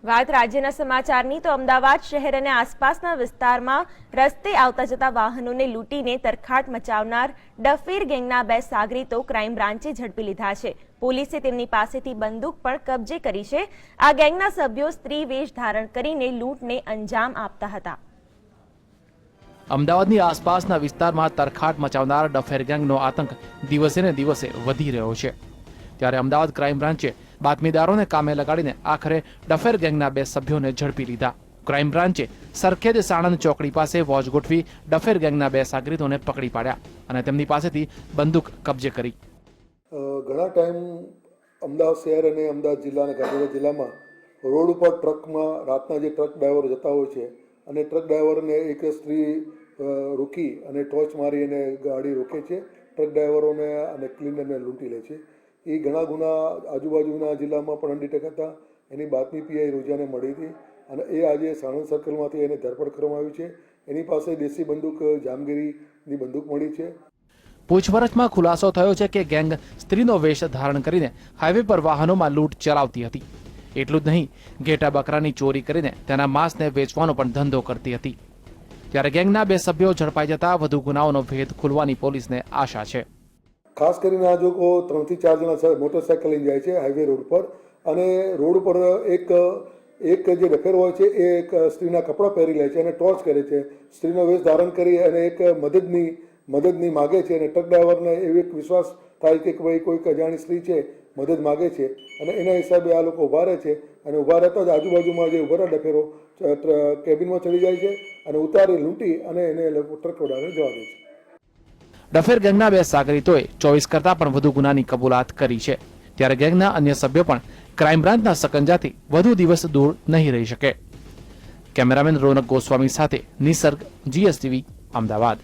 વાત રાજ્યના સમાચારની તો અમદાવાદ શહેર અને આસપાસના વિસ્તારમાં રસ્તે આવતા જતા વાહનોને લૂંટીને તરખાટ મચાવનાર ડફીર ગેંગના 2 સાગરીતો ક્રાઇમ બ્રાન્ચે ઝડપી લીધા છે। પોલીસે તેમની પાસેથી બંદૂક પણ કબજે કરી છે। આ ગેંગના સભ્યો સ્ત્રી વેશ ધારણ કરીને લૂંટને અંજામ આપતા હતા। અમદાવાદની આસપાસના વિસ્તારમાં તરખાટ મચાવનાર ડફેર ગેંગનો આતંક દિવસે ને દિવસે વધી રહ્યો છે। ત્યારે અમદાવાદ ક્રાઇમ બ્રાન્ચે બાતમીદારોને કામે લગાડીને આખરે ડફેર ગેંગના 2 સભ્યોને ઝડપી લીધા। ક્રાઇમ બ્રાન્ચે સરખેજ સાણંદ ચોકડી પાસે વોચ ગોઠવી ડફેર ગેંગના 2 સાગરીતોને પકડી પાડ્યા અને તેમની પાસેથી બંદૂક કબજે કરી। ઘણા ટાઈમ અમદાવાદ શહેર અને અમદાવાદ જિલ્લા અને ગાંધીનગર જિલ્લામાં રોડ ઉપર ટ્રકમાં રાતના જે ટ્રક ડ્રાઈવરો જતા હોય છે અને ટ્રક ડ્રાઈવરને એક સ્ત્રી રોકી અને ટોર્ચ મારી અને ગાડી રોકે છે। ટ્રક ડ્રાઈવરોને અને ક્લીનરને લૂંટી લે છે। એ ઘણા ગુના આજુબાજુના જિલ્લામાં પણ અનડિટેક હતા। એની બાતમી પીઆઈ રોજાને મળી હતી અને એ આજે સાણંદ સર્કલમાંથી એને ધરપકડ કરવામાં આવી છે। એની પાસે દેશી બંદૂક જામગીરીની બંદૂક મળી છે। પૂછપરછમાં ખુલાસો થયો છે કે ગેંગ સ્ત્રીનો વેશ ધારણ કરીને હાઈવે પર વાહનોમાં લૂંટ ચલાવતી હતી। એટલું જ નહીં, ઘેટા બકરાની ચોરી કરીને તેના માંસને વેચવાનો પણ ધંધો કરતી હતી। ત્યારે ગેંગના 2 સભ્યો ઝડપાઈ જતા વધુ ગુનાઓનો ભેદ ખુલવાની પોલીસને આશા છે। ખાસ કરીને આ લોકો 3 થી 4 જણા મોટરસાઇકલ લઈને જાય છે હાઈવે રોડ પર અને રોડ પર એક જે ડફેર હોય છે એ એક સ્ત્રીના કપડાં પહેરી લે છે અને ટોર્ચ કરે છે। સ્ત્રીનો વેશ ધારણ કરી અને એક મદદની માગે છે અને ટ્રક ડ્રાઈવરને એવો એક વિશ્વાસ થાય કે ભાઈ કોઈક અજાણી સ્ત્રી છે મદદ માગે છે અને એના હિસાબે આ લોકો ઊભા રહે છે અને ઊભા રહેતા જ આજુબાજુમાં જે ઊભા ડફેરો કેબિનમાં ચડી જાય છે અને ઉતારી લૂંટી અને એને ટ્રક ઉડાવીને જવા દે છે। ડફેર ગેંગના 2 સાગરીતોએ 24 કરતાં પણ વધુ ગુનાની કબૂલાત કરી છે। ત્યારે ગેંગના અન્ય સભ્યો પણ ક્રાઇમ બ્રાન્ચના સકંજાથી વધુ દિવસ દૂર નહીં રહી શકે। કેમેરામેન રોનક ગોસ્વામી સાથે નિસર્ગ, GSTV, અમદાવાદ।